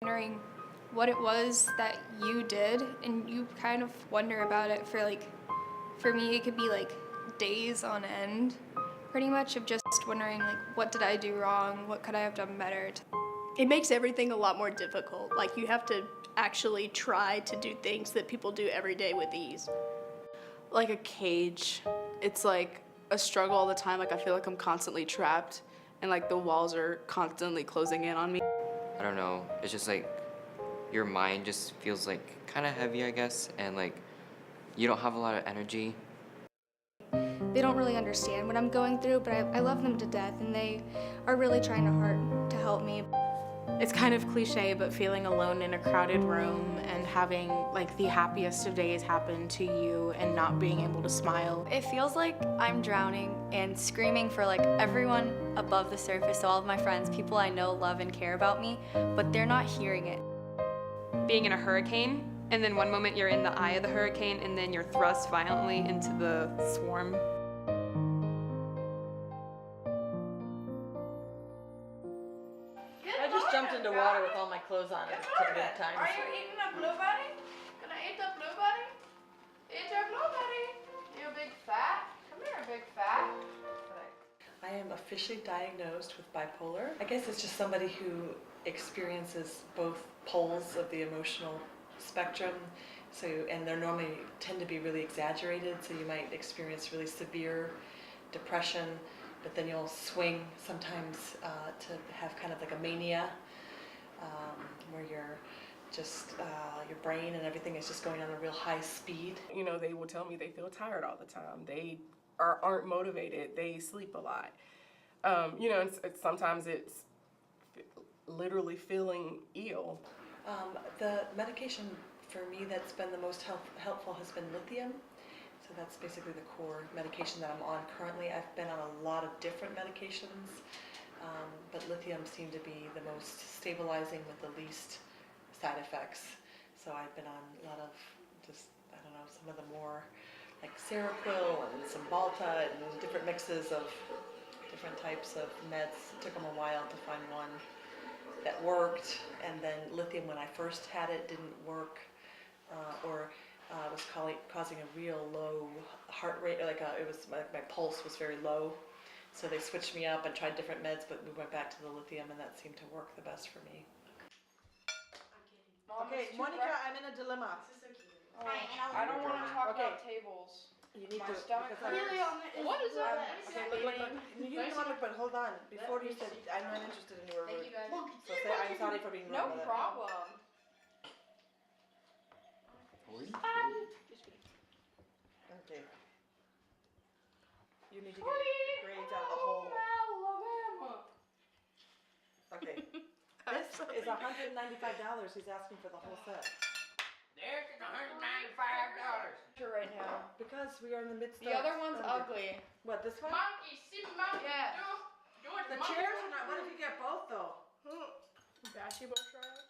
Wondering what it was that you did, and you kind of wonder about it for me, it could be like days on end, pretty much, of just wondering like, what did I do wrong? What could I have done better? It makes everything a lot more difficult. Like, you have to actually try to do things that people do every day with ease. Like a cage. It's like a struggle all the time. Like I feel like I'm constantly trapped and like the walls are constantly closing in on me. I don't know, it's just like your mind just feels like kind of heavy, I guess, and like you don't have a lot of energy. They don't really understand what I'm going through, but I love them to death, and they are really trying hard to help me. It's kind of cliche, but feeling alone in a crowded room and having like the happiest of days happen to you and not being able to smile. It feels like I'm drowning and screaming for like everyone above the surface, so all of my friends, people I know love and care about me, but they're not hearing it. Being in a hurricane, and then one moment you're in the eye of the hurricane, and then you're thrust violently into the swarm. I just jumped into water with all my clothes on. It took a bit of time. Are you eating a blueberry? Can I eat the blueberry? Eat your blueberry. You big fat. Come here, big fat. I am officially diagnosed with bipolar. I guess it's just somebody who experiences both poles of the emotional spectrum. So, and they're normally tend to be really exaggerated. So you might experience really severe depression, but then you'll swing sometimes to have kind of like a mania, where you're just, your brain and everything is just going on a real high speed. You know, they will tell me they feel tired all the time. They aren't motivated. They sleep a lot. You know, sometimes it's literally feeling ill. The medication for me that's been the most helpful has been lithium. So that's basically the core medication that I'm on currently. I've been on a lot of different medications, but lithium seemed to be the most stabilizing with the least side effects. So I've been on a lot of just, I don't know, some of the more like Seroquel and Cymbalta and different mixes of different types of meds. It took them a while to find one that worked, and then lithium, when I first had it, didn't work, or was causing a real low heart rate, it was my pulse was very low. So they switched me up and tried different meds, but we went back to the lithium, and that seemed to work the best for me. Okay, Monica, I'm in a dilemma. I don't want to talk about tables. You need My to, stomach because hurts. What is that? okay, look, you can look, but hold on. Before you said, I'm not interested in your rude. So say, I'm sorry for being rude. No with it. problem. Okay. You need to get grades out of the hole. Okay. This is $195. He's asking for the whole set. There's $195. Right now. Because we are in the midst of... The other one's ugly. What, this one? Monkey, see monkey. Yeah. Do it. The chairs are not... What if you get both, though? Basketball tryouts?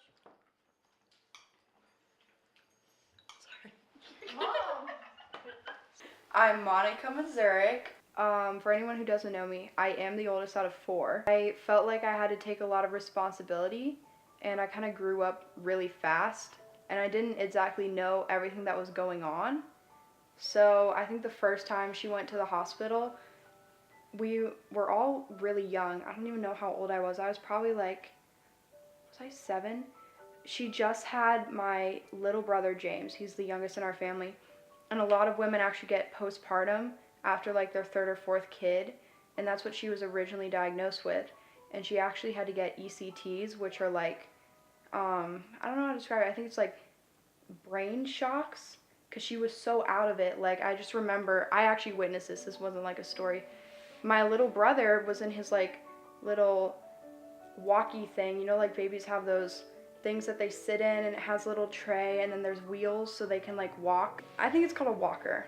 Mom. I'm Monica Mazurik. For anyone who doesn't know me, I am the oldest out of 4. I felt like I had to take a lot of responsibility, and I kind of grew up really fast, and I didn't exactly know everything that was going on. So I think the first time she went to the hospital, we were all really young. I don't even know how old I was. I was probably like, was I 7? She just had my little brother, James. He's the youngest in our family. And a lot of women actually get postpartum after like their 3rd or 4th kid. And that's what she was originally diagnosed with. And she actually had to get ECTs, which are like, I don't know how to describe it. I think it's like brain shocks, because she was so out of it. Like, I just remember, I actually witnessed this. This wasn't like a story. My little brother was in his like little walkie thing. You know, like babies have those things that they sit in, and it has a little tray, and then there's wheels so they can like walk. I think it's called a walker.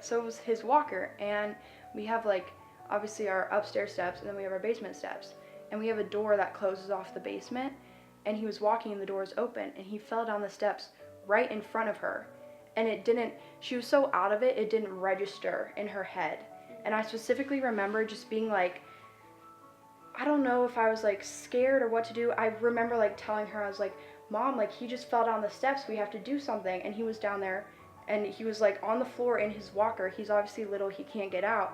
So it was his walker, and we have like obviously our upstairs steps, and then we have our basement steps, and we have a door that closes off the basement, and he was walking and the door is open, and he fell down the steps right in front of her, and she was so out of it, it didn't register in her head. And I specifically remember just being like, I don't know if I was like scared or what to do. I remember like telling her, I was like, Mom, like he just fell down the steps, we have to do something. And he was down there and he was like on the floor in his walker. He's obviously little, he can't get out.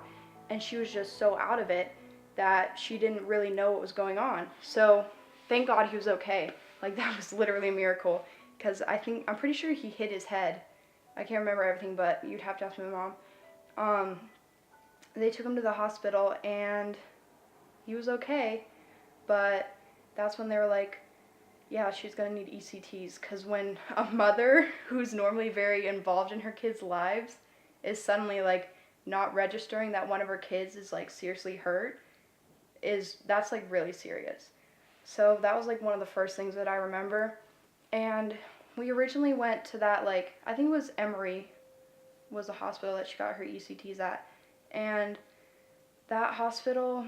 And she was just so out of it that she didn't really know what was going on. So thank God he was okay. Like that was literally a miracle, because I'm pretty sure he hit his head. I can't remember everything, but you'd have to ask my mom. They took him to the hospital and he was okay, but that's when they were like, yeah, she's gonna need ECTs, because when a mother who's normally very involved in her kids' lives is suddenly like not registering that one of her kids is like seriously hurt, that's like really serious. So that was like one of the first things that I remember. And we originally went to that, like, I think it was Emory was the hospital that she got her ECTs at. And that hospital,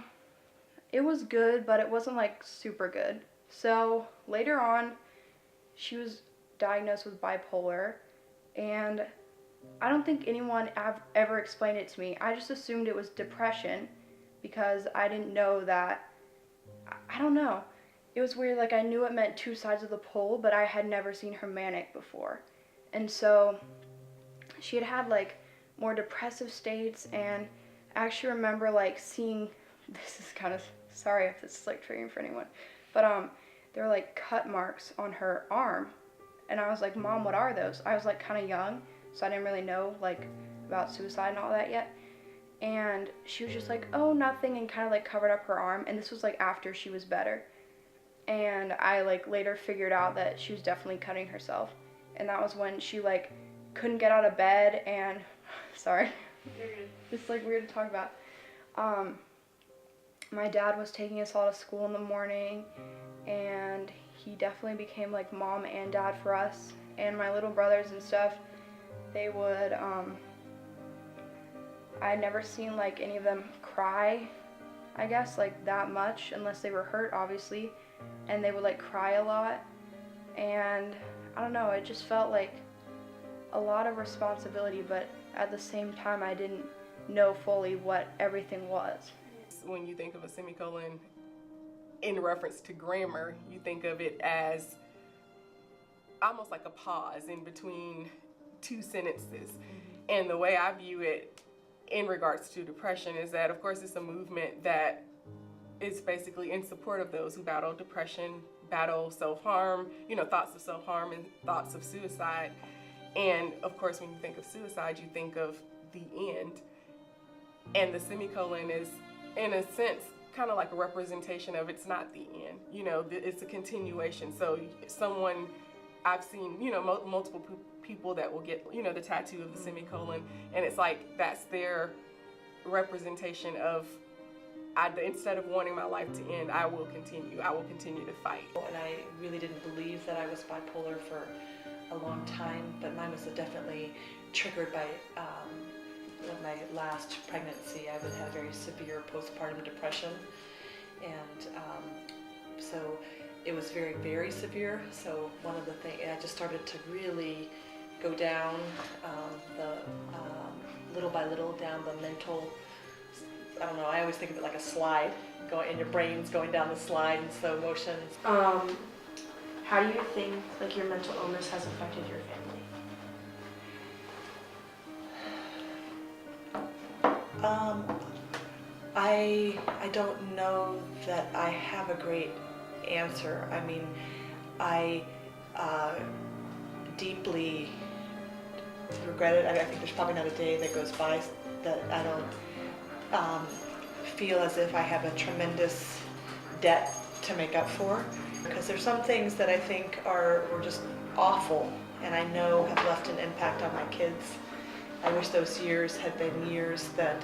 it was good, but it wasn't like super good. So later on, she was diagnosed with bipolar, and I don't think anyone ever explained it to me. I just assumed it was depression because I didn't know that, I don't know. It was weird, like I knew it meant two sides of the pole, but I had never seen her manic before. And so she had like more depressive states, and I actually remember like seeing, this is kind of, sorry if this is like triggering for anyone, but there were like cut marks on her arm, and I was like, Mom, what are those? I was like kind of young, so I didn't really know like about suicide and all that yet. And she was just like, oh, nothing, and kind of like covered up her arm. And this was like after she was better. And I like later figured out that she was definitely cutting herself. And that was when she like couldn't get out of bed, and sorry, it's like weird to talk about. My dad was taking us all to school in the morning, and he definitely became like mom and dad for us. And my little brothers and stuff, they would, I had never seen like any of them cry, I guess, like that much, unless they were hurt, obviously. And they would like cry a lot, and I don't know, it just felt like a lot of responsibility, but at the same time I didn't know fully what everything was. When you think of a semicolon in reference to grammar, you think of it as almost like a pause in between two sentences. And the way I view it in regards to depression is that, of course, it's a movement that is basically in support of those who battle depression, battle self-harm, thoughts of self-harm and thoughts of suicide. And of course, when you think of suicide, you think of the end. And the semicolon is, in a sense, kind of like a representation of it's not the end. It's a continuation. So I've seen, multiple people that will get, the tattoo of the semicolon, and it's like that's their representation of, instead of wanting my life to end, I will continue to fight. And I really didn't believe that I was bipolar for a long time, but mine was definitely triggered by my last pregnancy. I would have very severe postpartum depression, and so it was very, very severe. So one of the things, I just started to really go down little by little down the mental, I don't know, I always think of it like a slide, and your brain's going down the slide in slow motion. How do you think like your mental illness has affected your family? I don't know that I have a great answer. I mean, I deeply regret it. I think there's probably not a day that goes by that I don't feel as if I have a tremendous debt to make up for. Because there's some things that I think were just awful, and I know have left an impact on my kids. I wish those years had been years that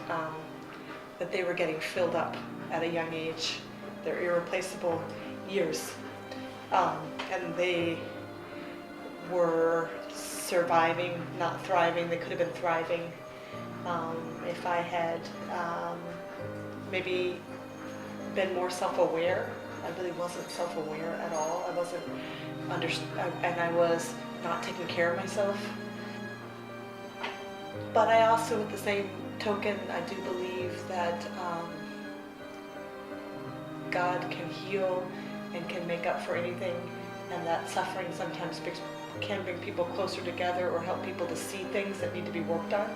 they were getting filled up at a young age. They're irreplaceable years, and they were surviving, not thriving. They could have been thriving if I had maybe been more self-aware. I really wasn't self-aware at all. I wasn't and I was not taking care of myself. But I also, at the same token, I do believe that God can heal and can make up for anything, and that suffering sometimes can bring people closer together or help people to see things that need to be worked on.